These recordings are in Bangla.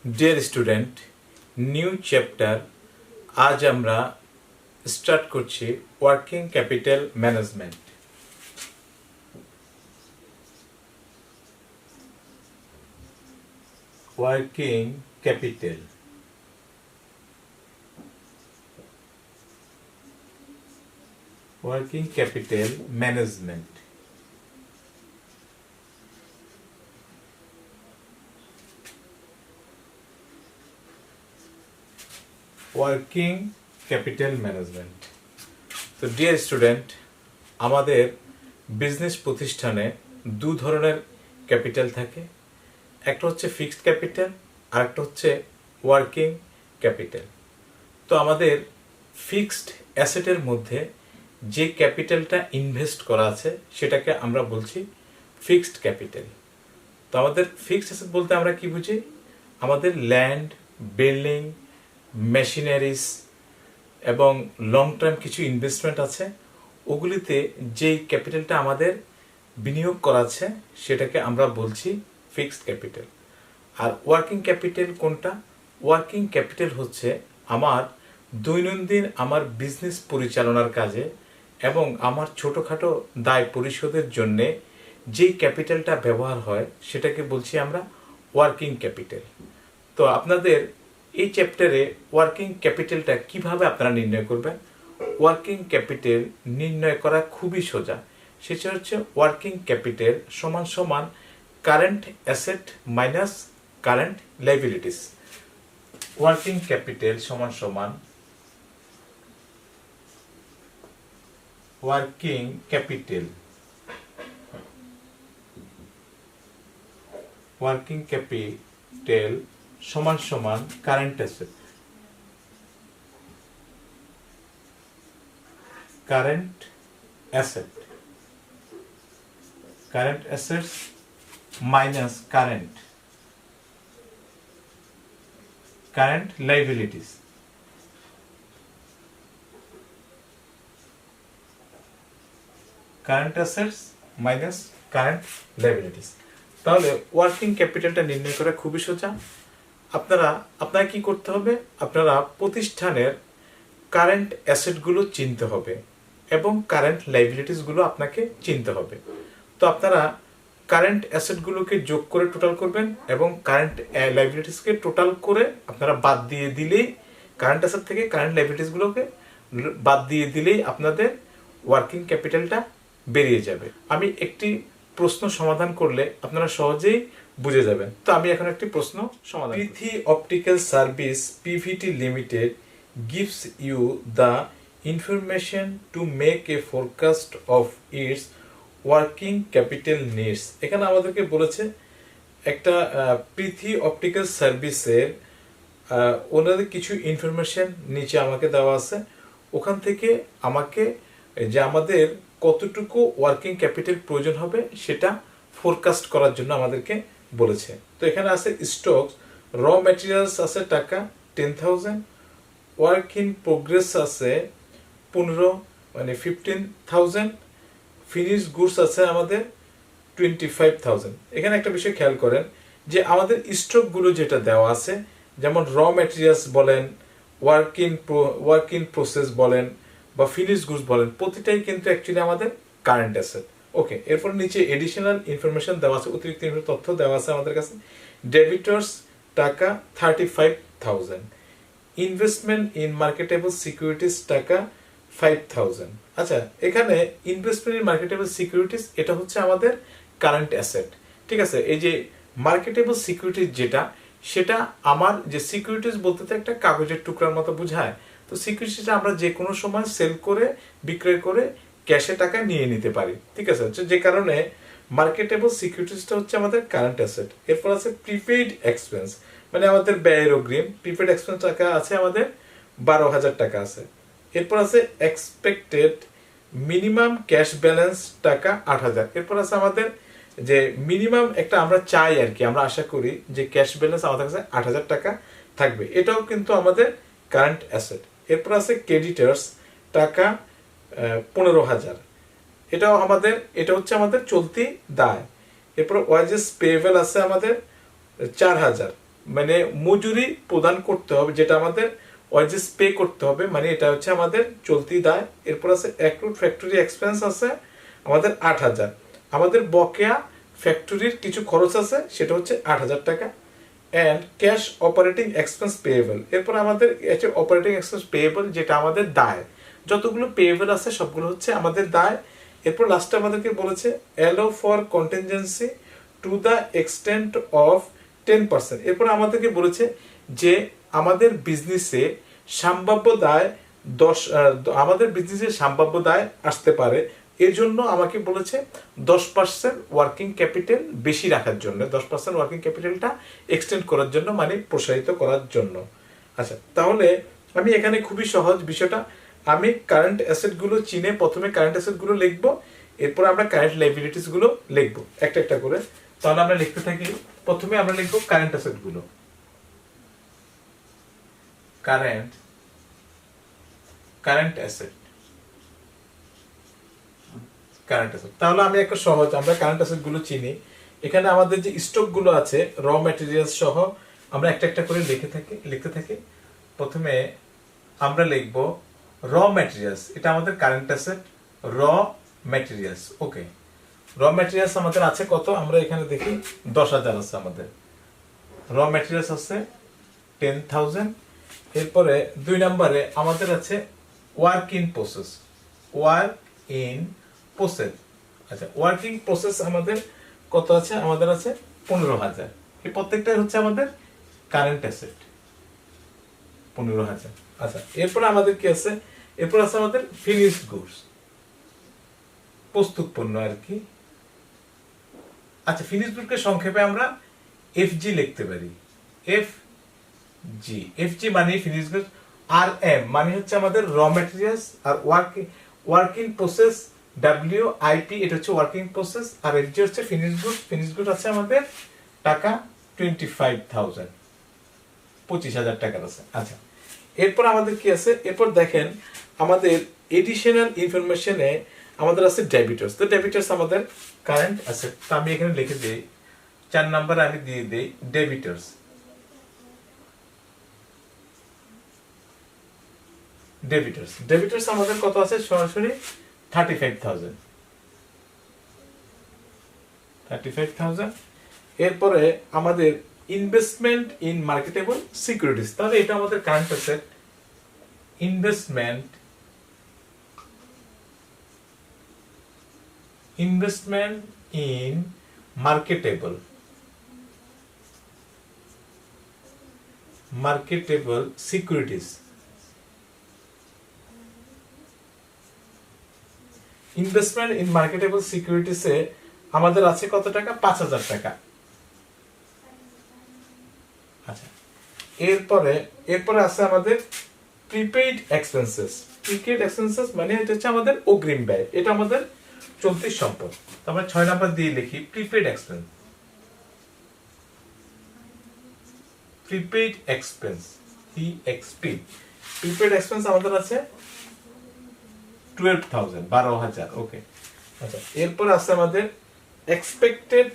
Dear student, new chapter. আজ আমরা স্টার্ট করছি working capital management. Working capital management. Working capital management. তো ডিয়ার স্টুডেন্ট, আমাদের বিজনেস প্রতিষ্ঠানে দু ধরনের ক্যাপিটাল থাকে। একটা হচ্ছে ফিক্সড ক্যাপিটাল আর একটা হচ্ছে ওয়ার্কিং ক্যাপিটাল। তো আমাদের ফিক্সড অ্যাসেটের মধ্যে যে ক্যাপিটালটা ইনভেস্ট করা আছে সেটাকে আমরা বলছি ফিক্সড ক্যাপিটাল। তো আমাদের ফিক্সড অ্যাসেট বলতে আমরা কি বুঝি? আমাদের ল্যান্ড, বিল্ডিং, মেশিনারিজ এবং লং টার্ম কিছু ইনভেস্টমেন্ট আছে, ওগুলিতে যেই ক্যাপিটালটা আমাদের বিনিয়োগ করা আছে সেটাকে আমরা বলছি fixed capital. Are working capital কোনটা? ওয়ার্কিং ক্যাপিটাল হচ্ছে আমার দৈনন্দিন আমার বিজনেস পরিচালনার কাজে এবং আমার ছোটোখাটো দায় পরিশোধের জন্যে যেই ক্যাপিটালটা ব্যবহার হয় সেটাকে বলছি আমরা ওয়ার্কিং ক্যাপিটাল। তো আপনাদের এই চ্যাপ্টারে ওয়ার্কিং ক্যাপিটালটা কিভাবে আপনারা নির্ণয় করবেন? ওয়ার্কিং ক্যাপিটাল নির্ণয় করা খুবই সোজা। সেটা হচ্ছে ওয়ার্কিং ক্যাপিটাল সমান সমান current asset minus current liabilities. Working capital সমান সমান ওয়ার্কিং ক্যাপিটাল সমান সমান current asset minus current liabilities. Current assets minus current liabilities. তাহলে ওয়ার্কিং ক্যাপিটালটা নির্ণয় করা খুবই সোজা। আপনারা কি করতে হবে? আপনারা প্রতিষ্ঠানের কারেন্ট অ্যাসেটগুলো চিনতে হবে এবং কারেন্ট লাইবিলিটিসগুলো আপনাকে চিনতে হবে। তো আপনারা কারেন্ট অ্যাসেটগুলোকে যোগ করে টোটাল করবেন এবং কারেন্ট লাইবিলিটিসকে টোটাল করে আপনারা বাদ দিয়ে দিলেই, কারেন্ট অ্যাসেট থেকে কারেন্ট লাইবিলিটিসগুলোকে বাদ দিয়ে দিলেই আপনাদের ওয়ার্কিং ক্যাপিটালটা বেরিয়ে যাবে। আমি একটি প্রশ্ন সমাধান করলে আপনারা সহজেই বুঝে যাবেন। তো আমি এখন একটি প্রশ্ন সমাধান। Prithvi optical service PVT limited gives you the information to make a forecast of its working capital needs। এখানে আমাদেরকে বলেছে একটা পৃথি অপটিক্যাল সার্ভিসের ওনাদের কিছু ইনফরমেশন নিচে আমাকে দেওয়া আছে। ওখান থেকে আমাকে যে আমাদের কতটুকু ওয়ার্কিং ক্যাপিটাল প্রয়োজন হবে সেটা ফোরকাস্ট করার জন্য আমাদেরকে বলেছে। তো এখানে আছে স্টক, র ম্যাটেরিয়ালস আছে টাকা 10,000, ওয়ার্ক ইন প্রোগ্রেস আছে 15,000, ফিনিশ গুডস আছে আমাদের 25,000। এখানে একটা বিষয় খেয়াল করেন যে আমাদের স্টকগুলো যেটা দেওয়া আছে, যেমন র ম্যাটেরিয়ালস বলেন, ওয়ার্ক ইন প্রসেস বলেন বা ফিনিশ গুডস বলেন, প্রতিটাই কিন্তু অ্যাকচুয়ালি আমাদের কারেন্ট অ্যাসেট। ওকে, এরপর নিচে এডিশনাল ইনফরমেশন দেওয়া আছে, অতিরিক্ত তথ্য দেওয়া আছে আমাদের কাছে। ডেবিটর্স টাকা 35,000, ইনভেস্টমেন্ট ইন মার্কেটেবল সিকিউরিটিস টাকা 5,000। আচ্ছা, এখানে ইনভেস্টমেন্ট ইন মার্কেটেবল সিকিউরিটিস এটা হচ্ছে আমাদের কারেন্ট অ্যাসেট। ঠিক আছে, এই যে মার্কেটেবল সিকিউরিটিস যেটা, সেটা আমার যে সিকিউরিটিস বলতে তো একটা কাগজের টুকরার মতো বোঝায়। তো সিকিউরিটিসটা আমরা যে কোনো সময় সেল করে বিক্রয় করে ক্যাশে টাকা নিয়ে নিতে পারি। ঠিক আছে, যে কারণে মার্কেটেবল সিকিউরিটিসটা হচ্ছে আমাদের কারেন্ট অ্যাসেট। এরপর আছে প্রিপেইড এক্সপেন্স, মানে আমাদের ব্যয়ের অগ্রিম। প্রিপেড এক্সপেন্স টাকা আছে আমাদের 12,000 টাকা আছে। এরপর আছে এক্সপেক্টেড মিনিমাম ক্যাশ ব্যালেন্স টাকা 8,000। এরপর আছে আমাদের যে মিনিমাম একটা আমরা চাই আর কি, আমরা আশা করি যে ক্যাশ ব্যালেন্স আমাদের কাছে 8,000 টাকা থাকবে, এটাও কিন্তু আমাদের কারেন্ট অ্যাসেট। এরপর আছে ক্রেডিটার্স টাকা 15,000, এটা হচ্ছে আমাদের চলতি দায়। এরপর ওয়াজেস পেয়েবল আছে আমাদের 4,000। মানে মজুরি প্রদান করতে হবে, যেটা আমাদের ওয়েজেস পে করতে হবে, মানে এটা হচ্ছে আমাদের চলতি দায়। এরপর আছে অ্যাক্রুড ফ্যাক্টরি এক্সপেন্স আছে আমাদের 8,000। আমাদের বকেয়া ফ্যাক্টরির কিছু খরচ আছে, সেটা হচ্ছে 8,000 টাকা। And cash operating expense payable, এরপর আমাদের আছে অপারেটিং এক্সপেন্স পেয়েবল, যেটা আমাদের দায়। যতগুলো পেয়েবল আছে সবগুলো হচ্ছে আমাদের দায়। এরপর লাস্টে আমাদেরকে বলেছে allow for contingency to the extent of 10%। এরপর আমাদেরকে বলেছে যে আমাদের বিজনেসে সম্ভাব্য দায় আমাদের বিজনেসে সম্ভাব্য দায় আসতে পারে, এর জন্য আমাকে বলেছে 10% ওয়ার্কিং ক্যাপিটাল বেশি রাখার জন্য, 10% ওয়ার্কিং ক্যাপিটালটা এক্সটেন্ড করার জন্য, মানে প্রসারিত করার জন্য। আচ্ছা, তাহলে আমি এখানে খুবই সহজ বিষয়টা, আমি কারেন্ট অ্যাসেটগুলো চিনে প্রথমে কারেন্ট অ্যাসেটগুলো লিখবো, এরপর আমরা কারেন্ট লাইবিলিটিস গুলো লিখবো একটা একটা করে। তাহলে আমরা লিখতে থাকি, প্রথমে আমরা লিখবো কারেন্ট অ্যাসেট গুলো, কারেন্ট অ্যাসেট, কারেন্ট অ্যাসেট। তাহলে আমি একটা সহজ, আমরা কারেন্ট অ্যাসেট গুলো চিনি। এখানে আমাদের যে স্টক গুলো আছে র ম্যাটেরিয়ালস সহ, আমরা একটা একটা করে লিখতে থাকি। প্রথমে আমরা লিখব র ম্যাটেরিয়ালস, এটা আমাদের কারেন্ট অ্যাসেট, র ম্যাটেরিয়ালস। ওকে, র ম্যাটেরিয়ালস আমাদের আছে কত, আমরা এখানে দেখি 10,000 আছে আমাদের। র ম্যাটেরিয়ালস আছে 10,000। এরপরে 2 নম্বরে আমাদের আছে work in process, work in process. আচ্ছা, ওয়ার্কিং প্রসেস আমাদের কত আছে, আমাদের আছে 15,000। এই প্রত্যেকটাই হচ্ছে আমাদের কারেন্ট অ্যাসেট, 15,000। আচ্ছা, এরপরে আমাদের কি আছে, এরপর আছে আমাদের ফিনিশড গুডস, প্রস্তুত পণ্য আর কি। আচ্ছা, ফিনিশড গুডকে সংক্ষেপে আমরা এফজি লিখতে পারি, এফজি মানে ফিনিশড গুডস, আর এম মানে হচ্ছে আমাদের র materials, are working process WIP এটা হচ্ছে ওয়ার্কিং প্রসেস, আর এফজি হচ্ছে ফিনিশড গুডস। ফিনিশড গুডস আছে আমাদের টাকা 25,000, 25,000 টাকার আছে। আচ্ছা, এরপর আমাদের কি আছে, এরপর দেখেন আমাদের এডিশনাল ইনফরমেশনে আমাদের আছে ডেবিটর্স। তো ডেবিটর্স আমাদের কারেন্ট অ্যাসেট, তো আমি এখানে লিখে দিই 4 নম্বরে আমি দিয়ে দেই ডেবিটর্স। ডেবিটর্স আমাদের কত আছে, সরাসরি 35,000। এরপরে আমাদের ইনভেস্টমেন্ট ইন মার্কেটেবল সিকিউরিটিজ, তাহলে এটা আমাদের current asset, investment in marketable securities. Investment in marketable সিকিউরিটিসে আমাদের আছে কত টাকা, 5,000 টাকা। আচ্ছা, এরপরে আছে আমাদের প্রিপেইড এক্সপেন্সেস। মানে এটা হচ্ছে আমাদের অগ্রিম ব্যয়, এটা আমাদের চলতি সম্পদ। তো আমরা 6 নাম্বার দিয়ে লিখি prepaid expense, prepaid expense, prepaid expense আমাদের আছে 12,000। ওকে। আচ্ছা, এরপর আছে আমাদের এক্সপেক্টেড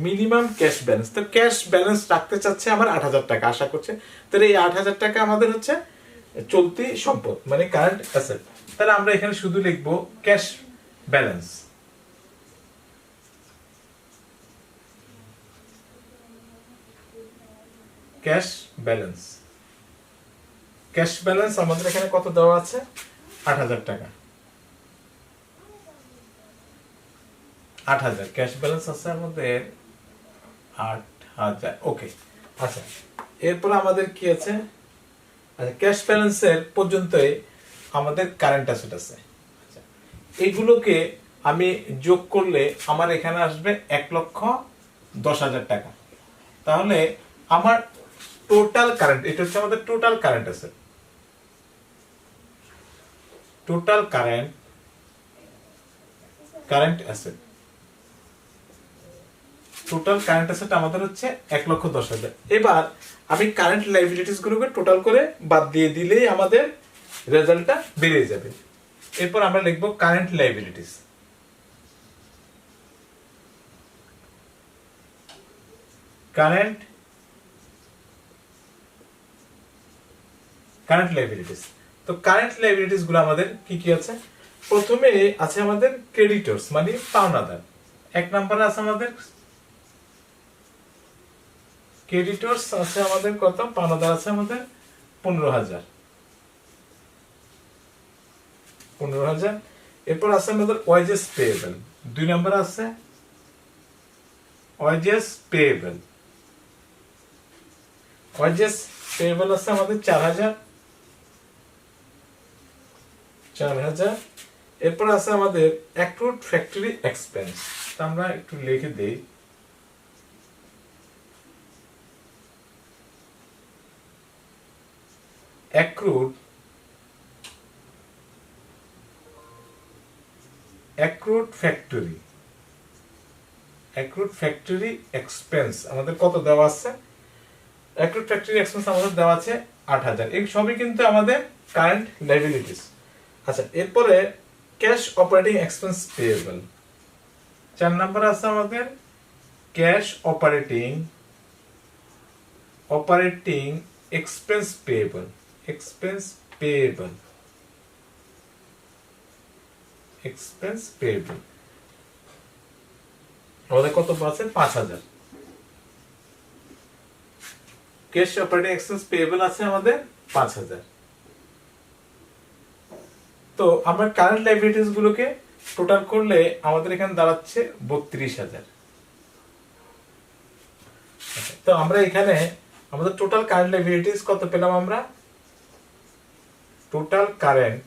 মিনিমাম ক্যাশ ব্যালেন্স। তো ক্যাশ ব্যালেন্স রাখতে চাচ্ছে আমার 8,000 টাকা, আশা করছে। তাহলে এই 8,000 টাকা আমাদের হচ্ছে চলতি সম্পদ, মানে কারেন্ট অ্যাসেট। তাহলে আমরা এখানে শুধু লিখবো ক্যাশ ব্যালেন্স, ক্যাশ ব্যালেন্স আমাদের এখানে কত দেওয়া আছে, 8,000 টাকা। 8,000 ক্যাশ ব্যালেন্স আছে আমাদের 8,000। ওকে। আচ্ছা, এরপর আমাদের কি আছে, আচ্ছা ক্যাশ ব্যালেন্সের পর্যন্তই আমাদের কারেন্ট অ্যাসেট আছে। আচ্ছা, এগুলোকে আমি যোগ করলে আমার এখানে আসবে 1,10,000 টাকা। তাহলে আমার টোটাল কারেন্ট, এটা হচ্ছে আমাদের total current asset, total current asset আমাদের হচ্ছে 1,10,000। এবার আমি কারেন্ট লাইবিলিটিস গুলোকে টোটাল করে বাদ দিয়ে দিলেই আমাদের রেজাল্টটা বেরিয়ে যাবে। এরপর আমরা লিখবো কারেন্ট লাইবিলিটিস, কারেন্ট লাইবিলিটিস। তো কারেন্ট লাইবিলিটিস গুলো আমাদের কি কি আছে? প্রথমে আছে আমাদের ক্রেডিটরস মানে পাওনাদার। এক নম্বরে আছে আমাদের ক্রেডিটরস আছে আমাদের কত? পাওনাদার আছে আমাদের 15,000। এরপর আছে আমাদের ওয়াজেস পেয়েবল। 2 নম্বরে আছে ওয়াজেস পেয়েবল। ওয়াজেস পেয়েবল আছে আমাদের 4,000। এরপর আছে আমাদের অ্যাক্রুড ফ্যাক্টরি এক্সপেন্স। আমরা একটু লিখে দেই। অ্যাক্রুড ফ্যাক্টরি এক্সপেন্স আমাদের কত দেওয়া আছে? অ্যাক্রুড ফ্যাক্টরি এক্সপেন্স আমাদের দেওয়া আছে 8,000। এই সবই কিন্তু আমাদের কারেন্ট লাইবিলিটিস। আচ্ছা, এরপরে ক্যাশ অপারেটিং এক্সপেন্স পেয়েবল। 4 নম্বর আছে আমাদের ক্যাশ অপারেটিং এক্সপেন্স পেয়েবল। আমাদের কত আছে? 5,000। ক্যাশ অপারেটিং এক্সপেন্স পেয়েবল আছে আমাদের 5,000। তো আমরা কারেন্ট লাইবিলিটিস গুলোকে টোটাল করলে আমাদের এখানে দাঁড়াচ্ছে 32,000। তো আমরা এখানে আমাদের টোটাল কারেন্ট লাইবিলিটিস কত পেলাম? আমরা টোটাল কারেন্ট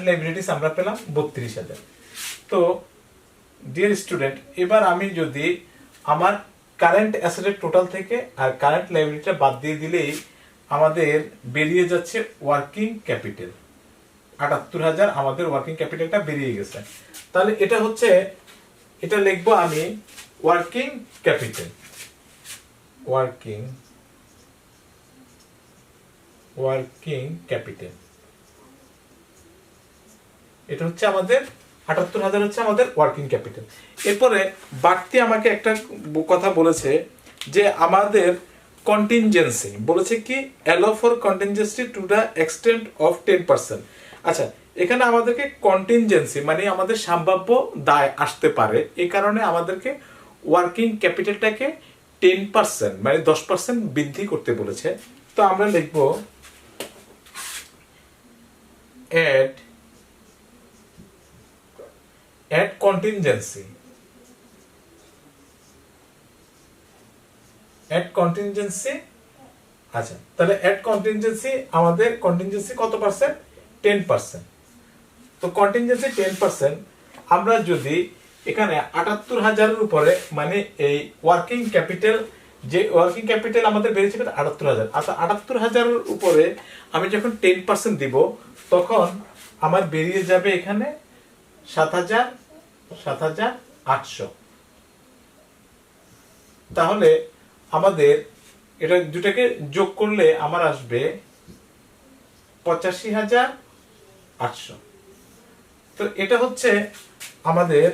লাইবিলিটিস আমরা পেলাম 32,000। তো ডিয়ার স্টুডেন্ট, এবার আমি যদি আমার কারেন্ট অ্যাসেটের টোটাল থেকে আর কারেন্ট লাইবিলিটিটা বাদ দিয়ে দিলেই আমাদের বেরিয়ে যাচ্ছে ওয়ার্কিং ক্যাপিটাল। 78,000 আমাদের ওয়ার্কিং ক্যাপিটালটা বেরিয়ে গেছে। তাহলে এটা লিখবো আমি ওয়ার্কিং ক্যাপিটাল। এটা হচ্ছে আমাদের 78,000 হচ্ছে আমাদের ওয়ার্কিং ক্যাপিটাল। এরপরে বাড়তি আমাকে একটা কথা বলেছে যে আমাদের কন্টিনজেন্সি বলেছে কি allow for contingency to the extent of 10%। আচ্ছা, এখানে আমাদেরকে কন্টিনজেন্সি মানে আমাদের সম্ভাব্য দায় আসতে পারে, এই কারণে আমাদেরকে ওয়ার্কিং ক্যাপিটালটাকে 10% মানে 10% বৃদ্ধি করতে বলেছে। তো আমরা লিখবো add contingency আচ্ছা, তাহলে add contingency আমাদের কন্টিনজেন্সি কত পার্সেন্ট? 10%। তো কন্টিনজেন্সি 10% আমরা যদি এখানে 78,000 এর উপরে মানে এই ওয়ার্কিং ক্যাপিটাল আমাদের বেড়েছে 78,000। আচ্ছা, 78,000 এর উপরে আমি যখন 10% দিব তখন আমার বেরিয়ে যাবে এখানে 7,800। তাহলে আমাদের এটা দুটাকে যোগ করলে আমার আসবে 85,800। তো এটা হচ্ছে আমাদের,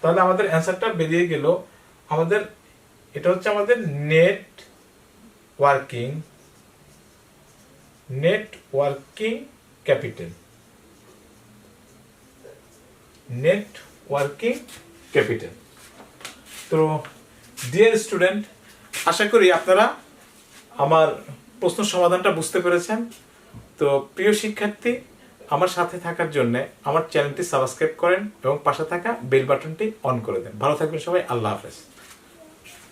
তাহলে আমাদের অ্যান্সারটা বেরিয়ে গেল। আমাদের এটা হচ্ছে আমাদের নেট ওয়ার্কিং ক্যাপিটাল। তো ডিয়ার স্টুডেন্ট, আশা করি আপনারা আমার প্রশ্ন সমাধানটা বুঝতে পেরেছেন। তো প্রিয় শিক্ষার্থী, আমার সাথে থাকার জন্য আমার চ্যানেলটি সাবস্ক্রাইব করেন এবং পাশে থাকা বেল বাটনটি অন করে দেন। ভালো থাকবেন সবাই। আল্লাহ হাফেজ।